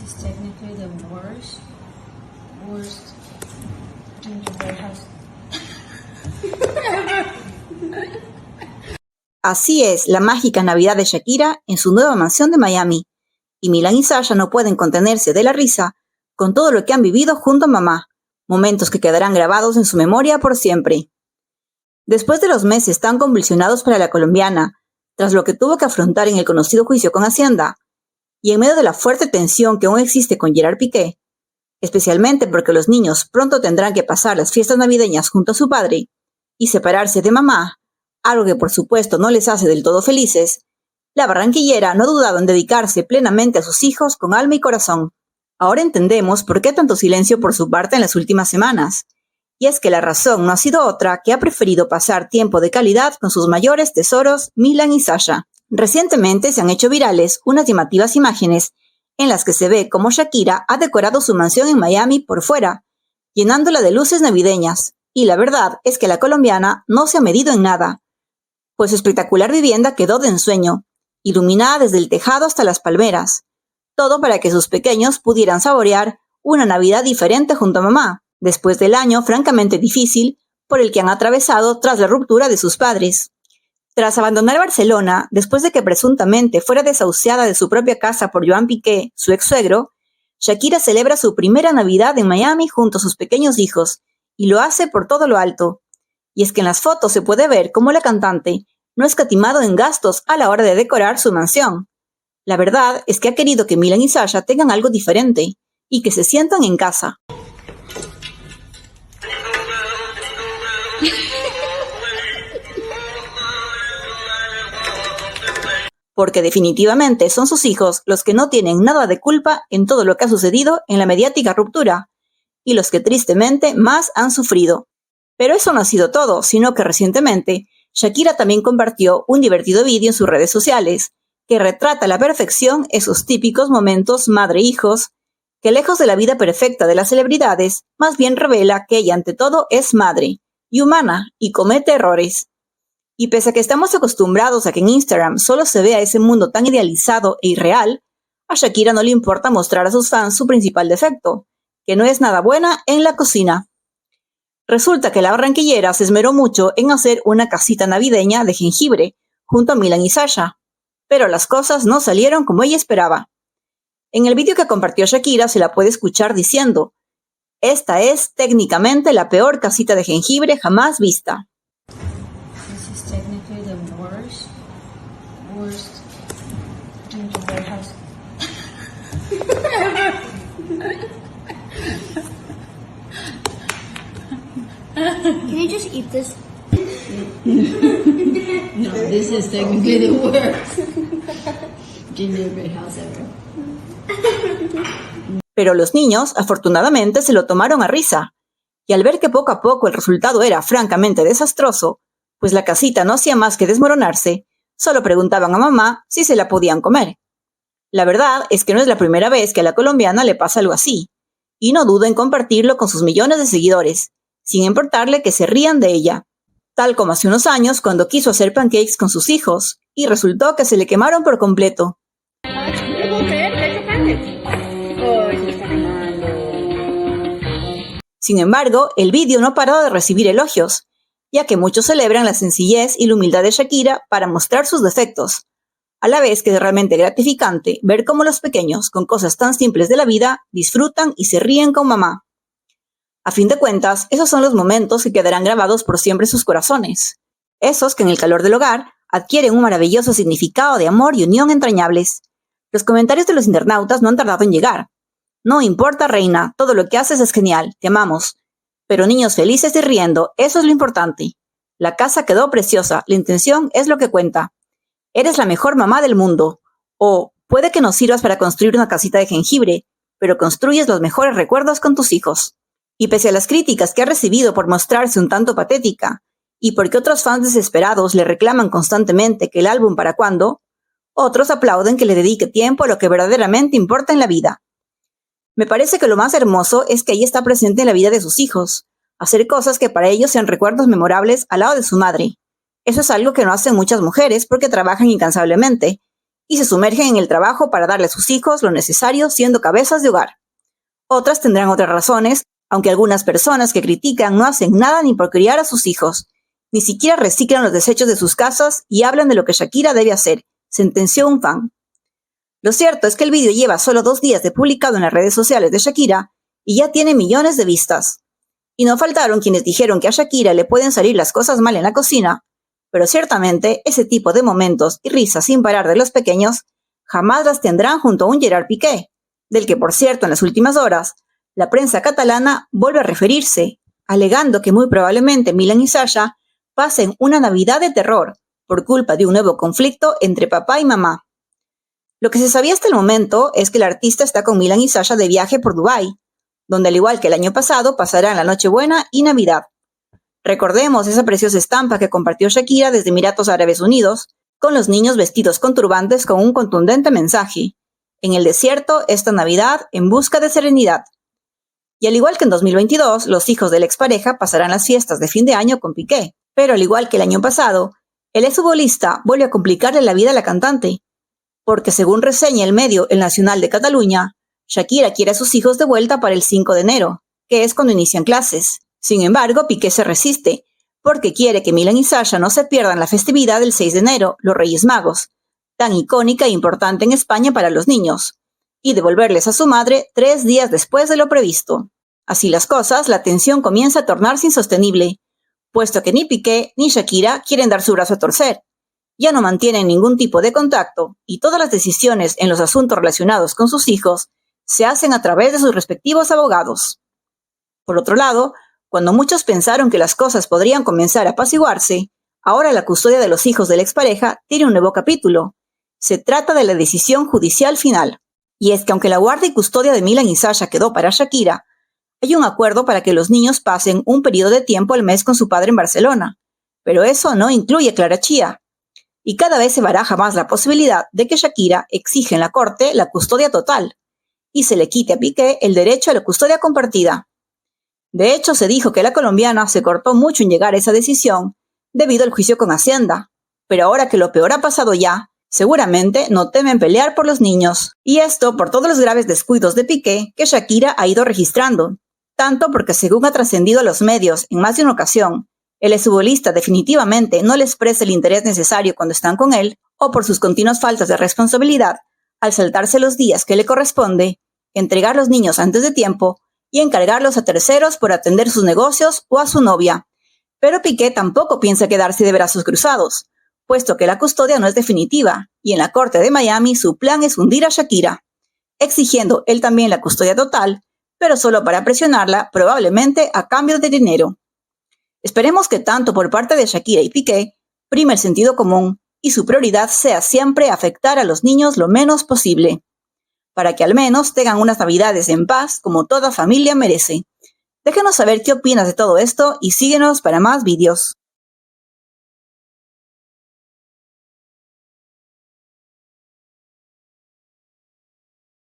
is technically the worst gingerbread house. Así es la mágica Navidad de Shakira en su nueva mansión de Miami, y Milan y Sasha no pueden contenerse de la risa con todo lo que han vivido junto a mamá, momentos que quedarán grabados en su memoria por siempre. Después de los meses tan convulsionados para la colombiana, tras lo que tuvo que afrontar en el conocido juicio con Hacienda, y en medio de la fuerte tensión que aún existe con Gerard Piqué, especialmente porque los niños pronto tendrán que pasar las fiestas navideñas junto a su padre y separarse de mamá, algo que por supuesto no les hace del todo felices, la barranquillera no ha dudado en dedicarse plenamente a sus hijos con alma y corazón. Ahora entendemos por qué tanto silencio por su parte en las últimas semanas, y es que la razón no ha sido otra que ha preferido pasar tiempo de calidad con sus mayores tesoros, Milan y Sasha. Recientemente se han hecho virales unas llamativas imágenes en las que se ve cómo Shakira ha decorado su mansión en Miami por fuera, llenándola de luces navideñas, y la verdad es que la colombiana no se ha medido en nada, pues su espectacular vivienda quedó de ensueño, iluminada desde el tejado hasta las palmeras, todo para que sus pequeños pudieran saborear una Navidad diferente junto a mamá, después del año francamente difícil por el que han atravesado tras la ruptura de sus padres. Tras abandonar Barcelona, después de que presuntamente fuera desahuciada de su propia casa por Joan Piqué, su ex-suegro, Shakira celebra su primera Navidad en Miami junto a sus pequeños hijos, y lo hace por todo lo alto. Y es que en las fotos se puede ver cómo la cantante no ha escatimado en gastos a la hora de decorar su mansión. La verdad es que ha querido que Milan y Sasha tengan algo diferente y que se sientan en casa. Porque definitivamente son sus hijos los que no tienen nada de culpa en todo lo que ha sucedido en la mediática ruptura, y los que tristemente más han sufrido. Pero eso no ha sido todo, sino que recientemente Shakira también compartió un divertido vídeo en sus redes sociales que retrata a la perfección esos típicos momentos madre-hijos, que lejos de la vida perfecta de las celebridades, más bien revela que ella ante todo es madre y humana y comete errores. Y pese a que estamos acostumbrados a que en Instagram solo se vea ese mundo tan idealizado e irreal, a Shakira no le importa mostrar a sus fans su principal defecto, que no es nada buena en la cocina. Resulta que la barranquillera se esmeró mucho en hacer una casita navideña de jengibre junto a Milan y Sasha, pero las cosas no salieron como ella esperaba. En el vídeo que compartió Shakira se la puede escuchar diciendo: "Esta es técnicamente la peor casita de jengibre jamás vista". This is technically the worst gingerbread house. Can you just eat this? No, this is technically the worst gingerbread house ever. Pero los niños, afortunadamente, se lo tomaron a risa, y al ver que poco a poco el resultado era francamente desastroso, pues la casita no hacía más que desmoronarse, solo preguntaban a mamá si se la podían comer. La verdad es que no es la primera vez que a la colombiana le pasa algo así, y no duda en compartirlo con sus millones de seguidores, sin importarle que se rían de ella, tal como hace unos años cuando quiso hacer pancakes con sus hijos, y resultó que se le quemaron por completo. Sin embargo, el vídeo no ha parado de recibir elogios, ya que muchos celebran la sencillez y la humildad de Shakira para mostrar sus defectos, a la vez que es realmente gratificante ver cómo los pequeños, con cosas tan simples de la vida, disfrutan y se ríen con mamá. A fin de cuentas, esos son los momentos que quedarán grabados por siempre en sus corazones, esos que en el calor del hogar adquieren un maravilloso significado de amor y unión entrañables. Los comentarios de los internautas no han tardado en llegar. "No importa, reina, todo lo que haces es genial, te amamos. Pero niños felices y riendo, eso es lo importante. La casa quedó preciosa, la intención es lo que cuenta. Eres la mejor mamá del mundo". O "puede que no sirvas para construir una casita de jengibre, pero construyes los mejores recuerdos con tus hijos". Y pese a las críticas que ha recibido por mostrarse un tanto patética, y porque otros fans desesperados le reclaman constantemente que el álbum para cuándo, otros aplauden que le dedique tiempo a lo que verdaderamente importa en la vida. Me parece que lo más hermoso es que ella está presente en la vida de sus hijos, hacer cosas que para ellos sean recuerdos memorables al lado de su madre. Eso es algo que no hacen muchas mujeres porque trabajan incansablemente, y se sumergen en el trabajo para darle a sus hijos lo necesario siendo cabezas de hogar. Otras tendrán otras razones, aunque algunas personas que critican no hacen nada ni por criar a sus hijos, ni siquiera reciclan los desechos de sus casas y hablan de lo que Shakira debe hacer, sentenció un fan. Lo cierto es que el vídeo lleva solo 2 días de publicado en las redes sociales de Shakira y ya tiene millones de vistas. Y no faltaron quienes dijeron que a Shakira le pueden salir las cosas mal en la cocina, pero ciertamente ese tipo de momentos y risas sin parar de los pequeños jamás las tendrán junto a un Gerard Piqué, del que por cierto en las últimas horas la prensa catalana vuelve a referirse, alegando que muy probablemente Milan y Sasha pasen una Navidad de terror por culpa de un nuevo conflicto entre papá y mamá. Lo que se sabía hasta el momento es que el artista está con Milan y Sasha de viaje por Dubái, donde al igual que el año pasado pasarán la Nochebuena y Navidad. Recordemos esa preciosa estampa que compartió Shakira desde Emiratos Árabes Unidos, con los niños vestidos con turbantes con un contundente mensaje: en el desierto esta Navidad en busca de serenidad. Y al igual que en 2022, los hijos de la expareja pasarán las fiestas de fin de año con Piqué, pero al igual que el año pasado, el exfutbolista vuelve a complicarle la vida a la cantante, porque según reseña el medio El Nacional de Cataluña, Shakira quiere a sus hijos de vuelta para el 5 de enero, que es cuando inician clases. Sin embargo, Piqué se resiste, porque quiere que Milan y Sasha no se pierdan la festividad del 6 de enero, los Reyes Magos, tan icónica e importante en España para los niños, y devolverles a su madre 3 días después de lo previsto. Así las cosas, la tensión comienza a tornarse insostenible, puesto que ni Piqué ni Shakira quieren dar su brazo a torcer. Ya no mantienen ningún tipo de contacto y todas las decisiones en los asuntos relacionados con sus hijos se hacen a través de sus respectivos abogados. Por otro lado, cuando muchos pensaron que las cosas podrían comenzar a apaciguarse, ahora la custodia de los hijos de la expareja tiene un nuevo capítulo. Se trata de la decisión judicial final. Y es que aunque la guardia y custodia de Milan y Sasha quedó para Shakira, hay un acuerdo para que los niños pasen un periodo de tiempo al mes con su padre en Barcelona. Pero eso no incluye a Clara Chía. Y cada vez se baraja más la posibilidad de que Shakira exija en la corte la custodia total y se le quite a Piqué el derecho a la custodia compartida. De hecho, se dijo que la colombiana se cortó mucho en llegar a esa decisión debido al juicio con Hacienda, pero ahora que lo peor ha pasado ya, seguramente no temen pelear por los niños. Y esto por todos los graves descuidos de Piqué que Shakira ha ido registrando, tanto porque según ha trascendido a los medios en más de una ocasión, el exfutbolista definitivamente no les presta el interés necesario cuando están con él, o por sus continuas faltas de responsabilidad, al saltarse los días que le corresponde, entregar los niños antes de tiempo y encargarlos a terceros por atender sus negocios o a su novia. Pero Piqué tampoco piensa quedarse de brazos cruzados, puesto que la custodia no es definitiva, y en la corte de Miami su plan es hundir a Shakira, exigiendo él también la custodia total, pero solo para presionarla, probablemente a cambio de dinero. Esperemos que tanto por parte de Shakira y Piqué prime el sentido común y su prioridad sea siempre afectar a los niños lo menos posible, para que al menos tengan unas navidades en paz como toda familia merece. Déjanos saber qué opinas de todo esto y síguenos para más vídeos.